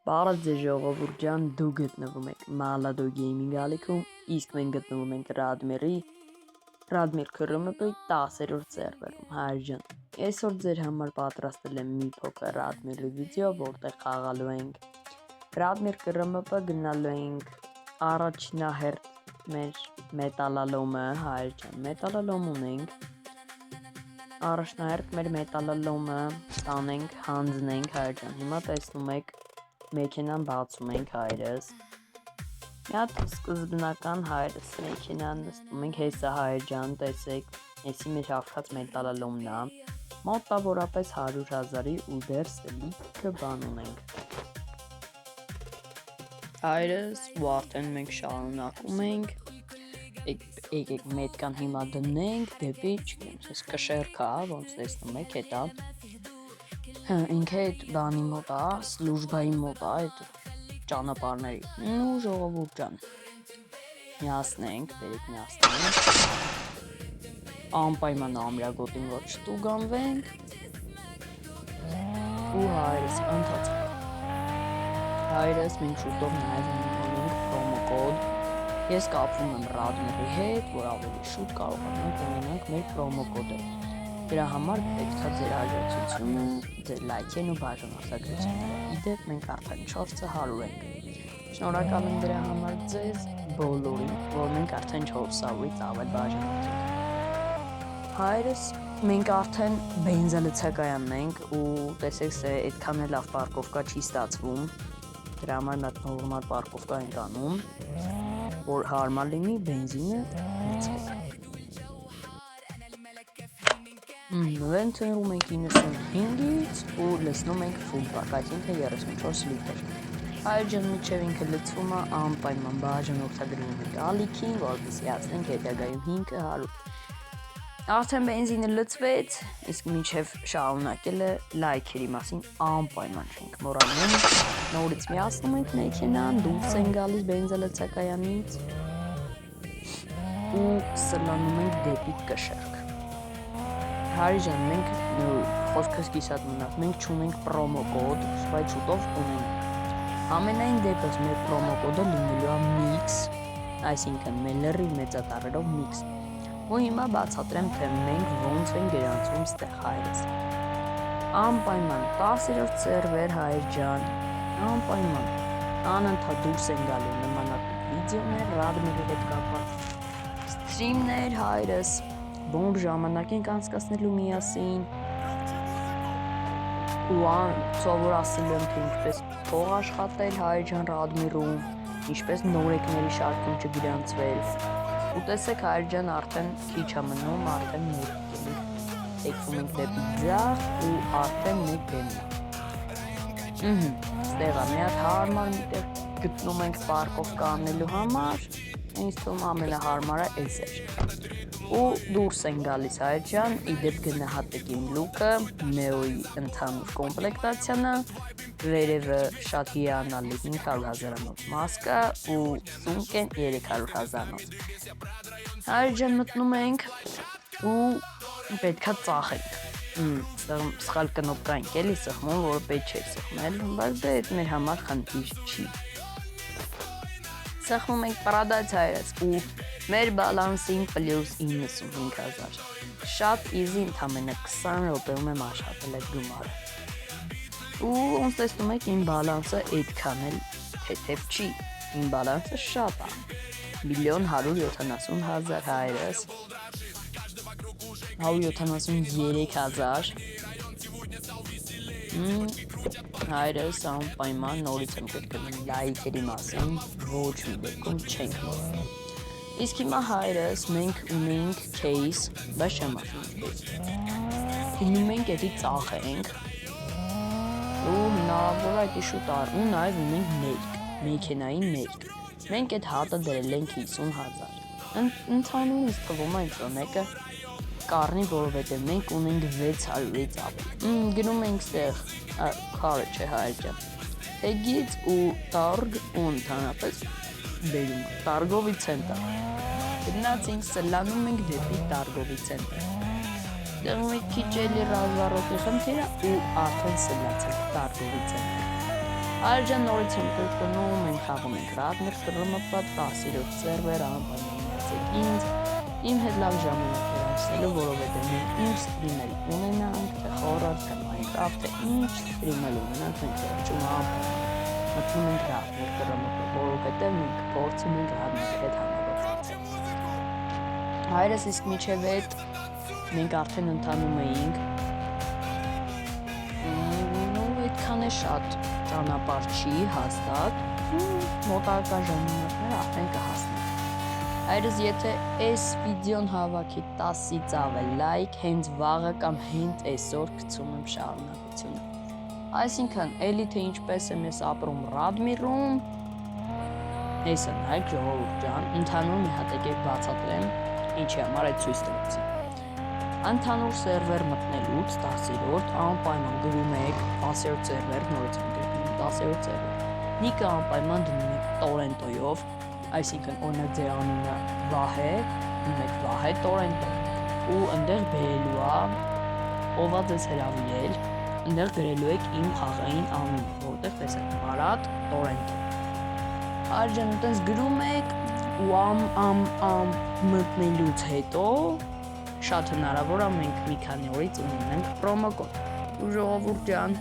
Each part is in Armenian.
Բարև ձեզ ժողովուրդ ջան, դու գտնվում եք Malado Gaming ալիքում, իսկ մենք գտնվում ենք Radmir KRMP 10-րդ սերվերում, հայր ջան։ Այսօր ձեր համար պատրաստել եմ մի փոքր Radmir-ի վիդեո, որտեղ խաղալու ենք Radmir KRMP, գնալու ենք առաջնահերթ մեր մետալալոմը, հայր ջան, մետալալոմ ունենք։ Առաջնահերթ մեր մետալալոմը տանենք, հանձնենք, հայր ջան։ Հիմա տեսնում եք մեքենան բացում ենք հայրս։ Մի հատ սկզբնական հայրս մեքենան նստում ենք, հեսա հայր ջան, տեսեք, այսի մեջ հավքած մետալալոմն է, մոտավորապես 100,000-ի ու դեռ սլիքը բան ունենք։ Հայրս ու արդեն մենք շարունակում ենք, եկեք մետկան հիմա դնենք, դեպի չգիտեմ, այս կշերքա, ոնց տեսնում եք, հետա ինքը այդ բանի մոտ է, սլուժբայի մոտ է, այդ ճանապարհների։ Ու ժողովուրդ ջան, միացնենք, բերեք միացնենք։ Անպայման ամրագոտին որ չտուգանվենք։ Ու հայրս ընթացք։ Հայրս մենք շուտով նաև ունենք պրոմո կոդ։ Ես կապվում եմ Radmir-ի հետ, որ ավելի շուտ կարողանանք ունենանք մեր պրոմո կոդը։ Դրա համար պետք է ձեր աջակցությունը, ձեր լայքերն ու բաժանորդագրությունները։ Իդեպ մենք արդեն 400 ենք։ Շնորհակալ եմ դրա համար ձեզ բոլորին, որ մենք արդեն 400-ից ավել բաժանորդ ենք։ Հայրս մենք արդեն բենզալցակայանն ենք ու տեսեք, սա այդքան էլ լավ պարկովկա չի ստացվում։ Դրա համար մենք նորմալ պարկովկա ենք անում, որ հարմար լինի բենզինը լցվեք։ Վենթներում ենք 95-ից ու լցնում ենք full park, այսինքն 34 լիտր։ Հայր ջան, մինչև ինքը լցվում է, անպայման բաժանորդագրում ենք ալիքին, որպեսզի հասնենք հետագայում 500։ Արդեն բենզինը լցվեց, իսկ մինչև շարունակելը լայքերի մասին անպայման չենք մոռանում։ Նորից միացնում ենք մեքենան, դուրս են գալիս բենզալցակայանից ու սլանում ենք դեպի կշերք։ Հայր ջան, մենք խոսքս կիսատ մնաց, մենք չունենք պրոմո կոդ, բայց շուտով ունենք։ Ամենայն դեպս մեր պրոմո կոդը լինելու է MIX, այսինքն մելերի մեծատառերով MIX։ Ու հիմա բացատրեմ, թե մենք ոնց ենք գրանցվում ստեղ հայրս։ Անպայման 10-րդ սերվեր հայր ջան, անպայման անընդհատ դուրս են գալու նմանատիպ վիդեոներ Radmir-ի հետ կապված սթրիմներ հայրս, բոմբ ժամանակ ենք անցկացնելու միասին ու սովորացել եմ, թե ինչպես փող աշխատել հայր ջան Radmir-ում, ինչպես նորեկների շարքում չգրանցվել։ Ու տեսեք հայր ջան, արդեն քիչ է մնում, արդեն մեր տեքվում ենք դեպի ձախ ու արդեն մեկ դեմն է։ Ստեղ է մի հատ հարմար միտեղ գտնում ենք պարկովկա անելու համար, ինձ թվում ամենահարմարը էս էր։ Ու դուրս են գալիս հայր ջան, իդեպ գնահատեք իմ լուկը, Neo-ի ընդհանուր կոմպլեկտացիանը, վերևը շատ հիանալի 500,000-անոց մասկա ու սունկեն 300,000-անոց։ Հայր ջան մտնում ենք ու պետքա ծախենք։ Սխալ կնոպկա ենք էլի սխմում, որ պետք չէ սխմել, բայց դե այդ մեր համար խնդիր չի։ Սխմում ենք պրադաց հայրս ու մեր բալանսին պլյուս 95,000։ Շատ իզի, ընդամենը 20 րոպեում եմ աշխատել այդ գումարը։ Ու ոնց տեսնում եք, իմ բալանսը այդքան էլ թեթև չի, իմ բալանսը շատ է, 1,170,000 հայրս, 173,000, հայրս անպայման նորից եմ կրկնում լայքերի մասին, ոչ մի դեպքում չենք մոռանում։ Իսկ հիմա հայրս մենք ունենք case, բայց չեմ ասում ինչպես։ Գնում ենք էդի ծախենք ու հնարավոր այդ շուտ ու նաև ունենք ներք, մեքենայի ներք։ Մենք այդ հատը դրել ենք 50,000։ Ընդհանուր ինձ թվում է ինչ-որ մեկը կառնի, որովհետև մենք ունենք 600-ից ավել։ Գնում ենք ստեղ, քարը չէ հայր ջան, թեգից ու տարգ ու ընդհանրապես բերում տարգովի ցենտր։ Գնացինք, սլանում ենք դեպի տարգովի ցենտր։ Դեռ մի քիչ էլի ռազվարոտի խնդիրը ու արդեն սլացել տարգովի ցենտր։ Հայրջան նորից եմ կրկնում, մենք խաղում ենք Ռադմիր ԿՌՄՊ 10-րդ սերվեր անպայմանացեք ինձ, իմ հետ լավ ժամանակ անցնելու, որովհետև մենք ինչ ստրիմել ունենանք, թե Horror, թե Minecraft, թե ինչ ստրիմել ունենանք, մենք վերջում անպայման մտնում ենք Ռադմիր ԿՌՄՊ, որովհետև մենք փորձում ենք Ռադմիրի հետ համագործակցել։ Հայրս իսկ միջև այդ մենք արդեն ընթանում էինք, այդքան է շատ ճանապարհ չի հաստատ, մոտակա ժամանակներ արդեն կհասնենք։ Հայրս եթե այս վիդեոն հավաքի 10-ից ավել լայք, հենց վաղը կամ հենց այսօր գցում եմ շարունակությունը։ Այսինքն, էլի թե ինչպես եմ ես ապրում Ռադմիրում, հեսա նայք ժողովուրդ ջան, ընդհանուր մի հատ եկեք բացատրեմ, ինչի համար այդ ցույց տվեցի։ Ընդհանուր սերվեր մտնելուց 10-րդ անպայման գրում եք 10-րդ սերվեր, նորից եմ գրում 10-րդ սերվեր։ Նիկը անպայման դնում եք Torrento-ով, այսինքն օրինակ ձեր անունը Վահե, դնում եք Վահե Torrento, ու այնտեղ բերելու է ով է ձեզ հրավիրել, այնտեղ գրելու եք իմ խաղային անունը, որտեղ տեսեք Մարատ Torrento։ Արժան այդպես գրում եք ու մտնելուց հետո շատ հնարավոր է մենք մի քանի օրից ունենանք պրոմոկոդ։ Ու ժողովուրդ ջան,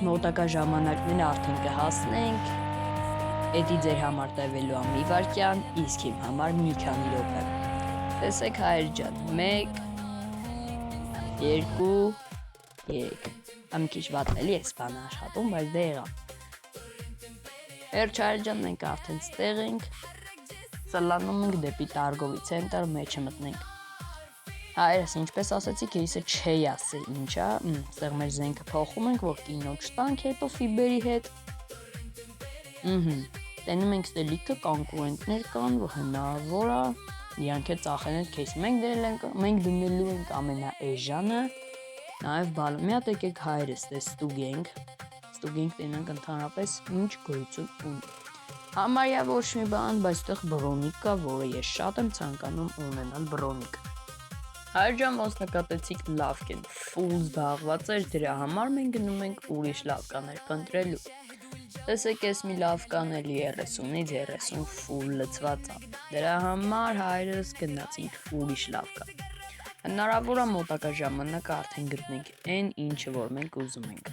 մոտակա ժամանակները արդեն կհասնենք, էդի ձեր համար տևելու է մի վայրկյան, իսկ իմ համար մի քանի րոպե։ Տեսեք հայր ջան, 1 2 3 Ամ քիչ վատելի է սպանը աշխատում, բայց դե եղավ։ Վերջ հայր ջան, մենք արդեն ստեղ ենք, սլանում ենք դեպի Տարգովի ցենտր, մեջը մտնենք։ Հայրս, ինչպես ասացի, кейսը չի ասի ինչա, ստեղ մեր զենքը փոխում ենք, որ կինո չտանք, հետո ֆիբերի հետ։ Տենում ենք ստե լիքը կոնկուրենտներ կան, որ հնարավոր է, իրանք է ծախեն այդ кейսը։ Մենք դնելու ենք ամենաէժանը, նաև բալը։ Մի հատ եկեք հայրս, տե ստուգենք տենանք ընդհանրապես ինչ գոյություն ունի։ Համարյա ոչ մի բան, բայց այդտեղ բրոնիկ կա, որը ես շատ եմ ցանկանում ունենալ բրոնիկ։ Հայր ջան, ոնց նկատեցիք լավկեն, ֆուլ զբաղված էր, դրա համար մենք գնում ենք ուրիշ լավկաներ փնտրելու։ Տեսեք, ես մի լավկան էլի 30-ից 30 ֆուլ լցված է։ Դրա համար հայրս գնացինք ուրիշ լավկան։ Հնարավոր է մոտակա ժամանակը արդեն գտնենք այն ինչը որ մենք ուզում ենք։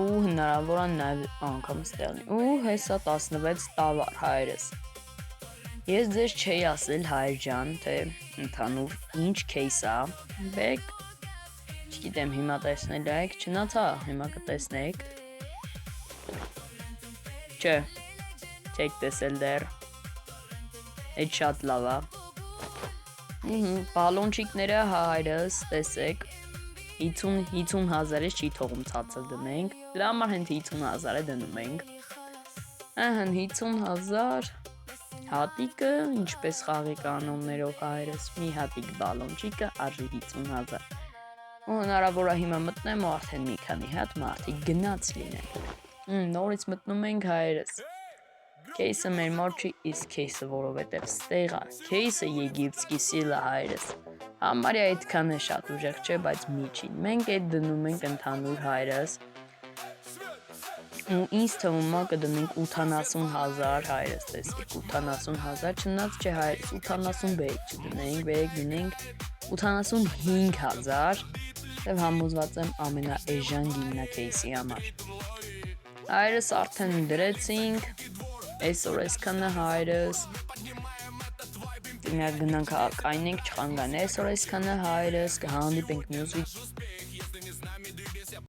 Ու հնարավոր է նաև անգամ ստեղնի։ Ու հեսա 16 տավար հայրս։ Ես ձեզ չի ասել հայր ջան, թե ընդհանուր ինչ кейս է, բեք, չգիտեմ հիմա տեսնել եք, չնացա, հիմա կտեսնեք, չէ, չեք տեսել դեռ, այդ շատ լավ է, բալոնչիկները հայրս, տեսեք, 50,000-ից չի թողում ցածր դնենք, դրա համար հենց 50,000 է դնում ենք, 50,000 հատիկը, ինչպես խաղի կանոններով հայրս, մի հատիկ բալոնչիկը արժի 50,000, ու հնարավոր է հիմա մտնեմ ու արդեն մի քանի հատ մարդիկ գնաց լինեն, նորից մտնում ենք հայրս, кейսը մեր մոտ չի, իսկ кейսը որովհետև ստեղ է, кейսը եգիպտսկի սիլը հայրս, համարյա այդքան է շատ ուժեղ չէ, բայց միջին, մենք այդ դնում ենք ընդհանուր հայրս, ու ինձ թվում է կդնենք 80,000 հայրս, տեսեք, 80,000 չնած չէ հայրս, 80 բերեք չդնենք, բերեք դնենք 85,000, և համոզված եմ ամենաէժան գիմնակեյսի համար։ Հայրս արդեն դրեցինք, այսօր այսքանը հայրս, գնանք կայնենք չխանգան, այսօր այսքանը հայրս, կհանդիպենք մյուս վիդեոյում։